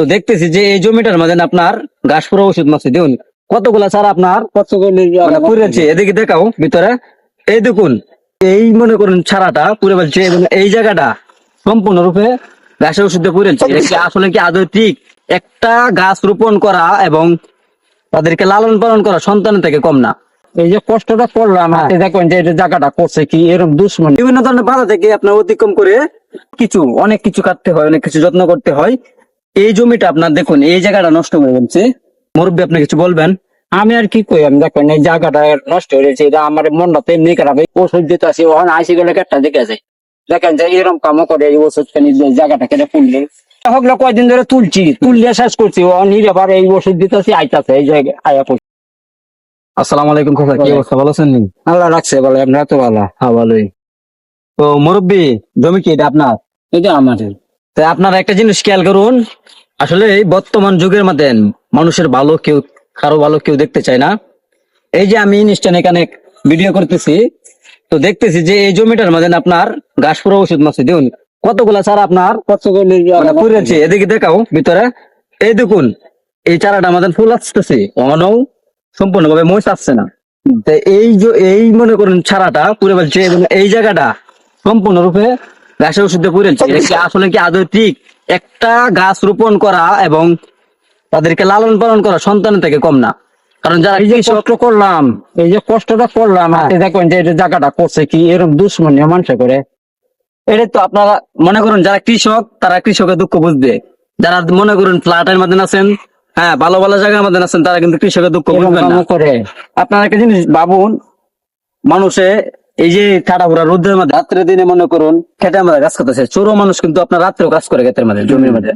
তো দেখতেছি যে এই জমিটার মাঝে আপনার ঘাস পুরো ওষুধ মারছে, দেখুন কতগুলা চারা আপনার মানে পুড়েছে। এদিকে দেখাও ভিতরে, এই দেখুন, এই মনে করুন ছাড়াটা পুড়ে ফেলছে এবং এই জায়গাটা সম্পূর্ণরূপে ঘাসের ওষুধে পুড়েছে। এটা কি আসলে কি আদৌ ঠিক? একটা গাছ রোপণ করা এবং তাদেরকে লালন পালন করা সন্তানের থেকে কম না। এই যে কষ্টটা করলাম, হাতে দেখুন যে এটা জায়গাটা করছে কি এরকম দুশ্মন। বিভিন্ন ধরনের বাধা থেকে আপনার অতিক্রম করে অনেক কিছু কাটতে হয়, অনেক কিছু যত্ন করতে হয়। এই জমিটা আপনার দেখুন, এই জায়গাটা নষ্ট করে ফেলছে। মুরব্বী, আপনি কিছু বলবেন? আমি আর কি কই, আমি দেখেন এই জায়গাটা নষ্ট হয়েছে, এটা আমার মনটা তো এমনি খারাপ। এই ওষুধ দিতে আসি, ওখানে আইসি গেলে একটা দেখে যায়, দেখেন যে এরকম কামও করে এই ওষুধ খানি জায়গাটা কেটে পুড়লে হকলে কয়দিন ধরে তুললে শেষ করছি, ও আবার এই ওষুধ দিতে আসি আইতাছে এই জায়গায় আয়া করছি। আসসালামু আলাইকুম কাকা, কি অবস্থা, ভালো আছেন নি? আল্লাহ রাখছে বলে, আমরা তো ভালো। হ্যাঁ, ভালোই। তো মুরব্বী, জমি কি এটা আপনার? এটা আমাদের। তাই আপনারা একটা জিনিস খেয়াল করুন, আসলে এই বর্তমান যুগের মধ্যে মানুষের ভালো কেউ, কারো ভালো কেউ দেখতে চায় না। এই যে আমি ইনস্টানে এখানে ভিডিও করতেছি, তো দেখতেছি যে এই জমিটার মধ্যে আপনার ঘাস পুরো ওষুধ মারছে, দেখুন কতগুলা চারা আপনার মানে পুড়েছে। এদিকে দেখাও ভিতরে, এই দেখুন, এই চারাটা আমাদের ফুল আসতেছে, অনও সম্পূর্ণভাবে মহিষ আসছে না। তো এই মনে করুন ছাড়াটা পুড়ে ফেলছে এবং এই জায়গাটা সম্পূর্ণরূপে ঘাসের ওষুধে পুড়েছে। এটা কি আসলে কি আদৌ ঠিক? একটা গাছ রোপণ করা এবং তাদেরকে লালন পালন করা সন্তানের থেকে কম না। কারণ যারা এই যে কষ্ট করলাম, এই যে কষ্টটা করলাম, হাতে দেখুন যে এটা জায়গাটা করছে কি এরকম দুশ্মন মানুষ করে। এটা তো আপনারা মনে করুন, যারা কৃষক তারা কৃষকের দুঃখ বুঝবে, যারা মনে করুন ফ্ল্যাটের মধ্যে আছেন, হ্যাঁ ভালো ভালো জায়গার মধ্যে আছেন, তারা কিন্তু কৃষকের দুঃখ বুঝবেন না। করে আপনারা একটা জিনিস ভাবুন, মানুষে এই যে ঠাডা রোদ্রের মধ্যে রাত্রে দিনে মনে করুন খেতের মধ্যে কাজ করতেছে, চোরো মানুষ কিন্তু আপনার রাত্রেও কাজ করে ক্ষেতের মধ্যে, জমির মধ্যে।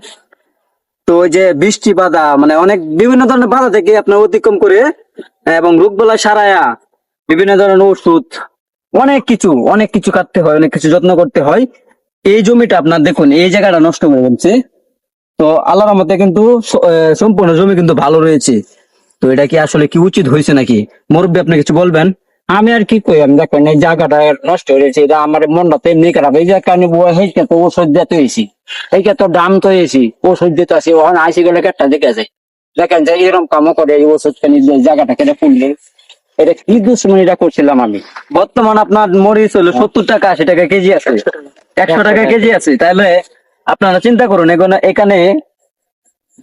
তো ওই যে বৃষ্টি বাধা, মানে অনেক বিভিন্ন ধরনের বাধা থেকে আপনার অতিক্রম করে এবং রোগবালাই সারায়া বিভিন্ন ধরনের ওষুধ, অনেক কিছু কাটতে হয়, অনেক কিছু যত্ন করতে হয়। এই জমিটা আপনার দেখুন, এই জায়গাটা নষ্ট করে ফেলছে। তো আল্লাহর রহমতে কিন্তু সম্পূর্ণ জমি কিন্তু ভালো রয়েছে। তো এটা কি আসলে কি উচিত হয়েছে নাকি? মুরব্বী, আপনি কিছু বলবেন? আমি আর কি কই, আমি দেখেন এই জায়গাটা নষ্ট হয়েছে, এটা আমার মনটা তো এমনি খারাপ। এই যে কারণে সেইকে তো ওষুধ দিতে হয়েছি, এইকে তো দাম তো হয়েছি, ওষুধ দিতে আসি, ওখানে আইসি গেলে একটা দেখে যায়, দেখেন যে এরকম কামও করে এই ওষুধ খানি জায়গাটা কেটে পুড়লে। এটা কি দুশ্মনীটা করছিলাম আমি। বর্তমান আপনার মরিচ হলো 70 টাকা 80 টাকা কেজি আছে, 100 টাকা কেজি আছে। তাহলে আপনারা চিন্তা করুন, এখানে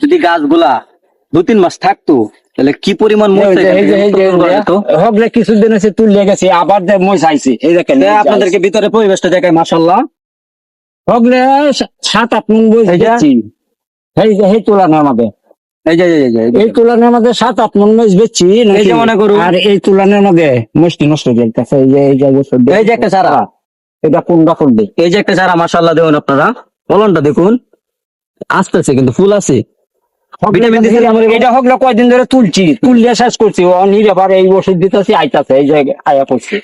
যদি গাছগুলা 2-3 মাস থাকতো, তাহলে কি পরিমাণ মরিচ হকলে কিছুদিন আছে তুলে গেছে, আবার যে মই চাইছি, এই দেখেন আপনাদেরকে ভিতরে পরিবেশটা দেখায়, মাশাআল্লাহ। হকলে 7-8 মন বই বেচছি, এই তুলনায় আমাদের, এই তুলনার মধ্যে 7-8 মন মরিচ বেচছি। এই যে মনে করুন, আর এই তুলনার মধ্যে মুষ্টি নষ্ট হয়ে যাইতেছে। এই যে একটা চারা, এটা কোনটা করবে, এই যে একটা চারা, মাশাআল্লাহ দেখুন, আপনারা ফলনটা দেখুন, আসতেছে কিন্তু ফুল আছে। এটা হকলে কয়দিন ধরে তুললে শেষ করছি, ও আবার এই ওষুধ দিতেছি আইতাছে এই জায়গায় আয়া করছি।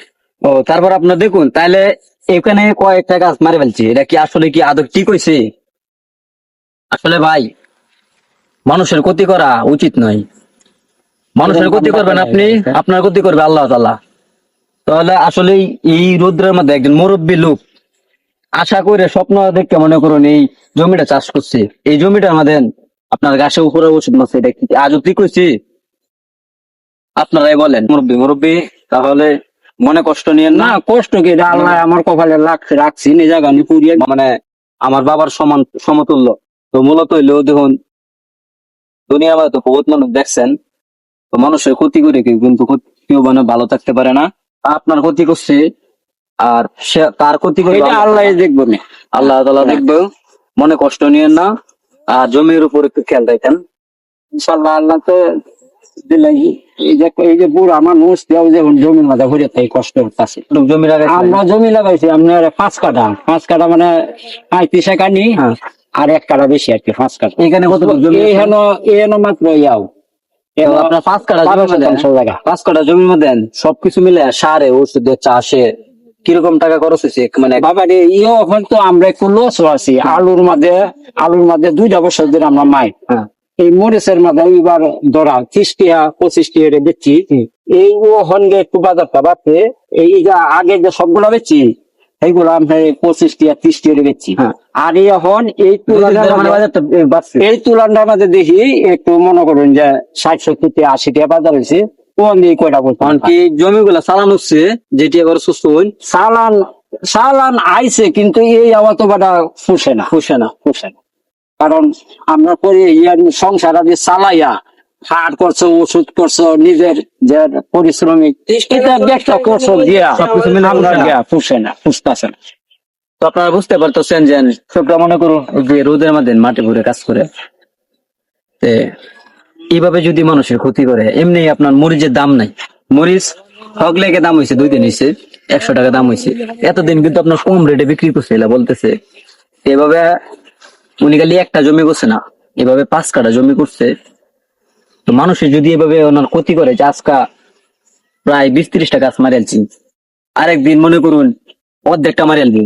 ও তারপর আপনার দেখুন, তাহলে এখানে কয়েকটা গাছ মারে ফেলছে, এটা কি আসলে কি আদৌ ঠিক হয়েছে? আসলে ভাই, মানুষের ক্ষতি করা উচিত নয়। মানুষের ক্ষতি করবেন আপনি, আপনার ক্ষতি করবে আল্লাহ তাআলা। তাহলে আসলে এই রৌদ্রের মধ্যে একজন মুরব্বী লোক আশা করে স্বপ্ন দেখতে মনে করুন এই জমিটা চাষ করছে, এই জমিটা আমাদের আপনার গাছের উপরে ওষুধ মারছে, এটা কি আজও ঠিক হয়েছে? আপনারাই বলেন মুরব্বী, তাহলে মনে কষ্ট নিয়েন না। কষ্ট কি, আল্লাহ আমার কপালে রাখছি নিজা গানি পুড়িয়ে, মানে আমার বাবার সমতুল্য। তো মূলত হইলো দেখুন, দুনিয়ার মধ্যে তো বহুত মানুষ দেখছেন, তো মানুষের ক্ষতি করে কিন্তু কেউ মানে ভালো থাকতে পারে না। আপনার ক্ষতি করছে, আর সে তার ক্ষতি করে আল্লাহ দেখবো না, আল্লাহ তাআলা দেখবে। মনে কষ্ট নিয়েন না, আর জমির উপর একটু খেয়াল রাখেন ইনশাল্লাহ। আল্লাহ তো দিলে এই যে বুড়ো আমার নোস দেওয়া যে জমির মাঝে ঘুরে তাই কষ্ট হচ্ছে। জমি আমরা জমি লাগাইছি আপনার 5 কাঠা মানে 35 কানি, আর 1 কাঠা বেশি আর কি, 5 কাঠা। এখানে কত জমি? এখানে মাত্র ইয়াও আপনার 5 কাঠা জায়গা, 5 কাঠা জমির মধ্যে সবকিছু মিলে সারে ওষুধে চাষে কিরকম টাকা খরচ হয়েছে? মানে বাবা রে, এখন তো আমরা একটু লস আছি। আলুর মাঝে 2টা বছর ধরে আমরা মাই, এই মরিচের মাঝে এবার ধরা 30 টাকা 25 টাকা বেচছি। এই ও হনগে একটু বাজারটা বাড়তে, এই যে আগে যে সবগুলা বেচছি এইগুলো আপনার 25 টাকা 30 টাকা বেচছি। হ্যাঁ। আর এখন এই মানে বাজারটা বাড়ছে। এই তুলনার মাঝে দেখি একটু মনে করুন যে 60-70 টাকা 80 টাকা বাজার হয়েছে, কোন দিয়ে কয়টা বলতে কারণ কি জমিগুলা চালান হচ্ছে যেটি এবার সুস্থ হইন চালান চালান আইছে, কিন্তু এই আবার তো বাটা ফুসে না খুশে না। ফুসে না। কারণ আমরা পরে ইয়ার সংসার আদি চালাইয়া হাট করছো, ওষুধ করছো, নিজের যে পরিশ্রমিক এটা একটা করছো দিয়া সবকিছু মিলে আমরা ফুসে না। গিয়া ফুসে না, ফুসতাছে না। তো আপনারা বুঝতে পারতেছেন যে ছোটরা মনে করুন এই যে রোদের মধ্যে মাঠে ঘুরে কাজ করে, তে এইভাবে যদি মানুষের ক্ষতি করে, এমনি আপনার মরিচের দাম নাই। মরিচ হক লেগে দাম হয়েছে 2 দিন হয়েছে 100 টাকা দাম হয়েছে, এতদিন কিন্তু আপনার কম রেটে বিক্রি করছে এলা বলতেছে। এভাবে উনি খালি একটা জমি করছে না, এভাবে 5 কাঠা জমি করছে। তো মানুষের যদি এভাবে ওনার ক্ষতি করে, যে আজকা প্রায় 20-30 টাকা গাছ মারি আলছি, আরেকদিন মনে করুন অর্ধেকটা মারি আলবি,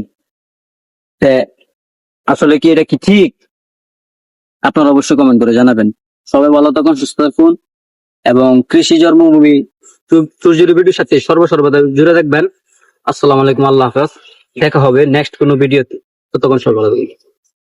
আসলে কি এটা কি ঠিক? আপনারা অবশ্যই কমেন্ট করে জানাবেন। সবাই ভালো থাকুন, সুস্থ থাকুন এবং কৃষি জন্মভূমি সূর্যের ভিডিওর সাথে সর্বদা জুড়ে থাকবেন। আসসালামু আলাইকুম, আল্লাহ হাফেজ। দেখা হবে নেক্সট কোনো ভিডিওতে। ততক্ষণ সবাই ভালো থাকুন।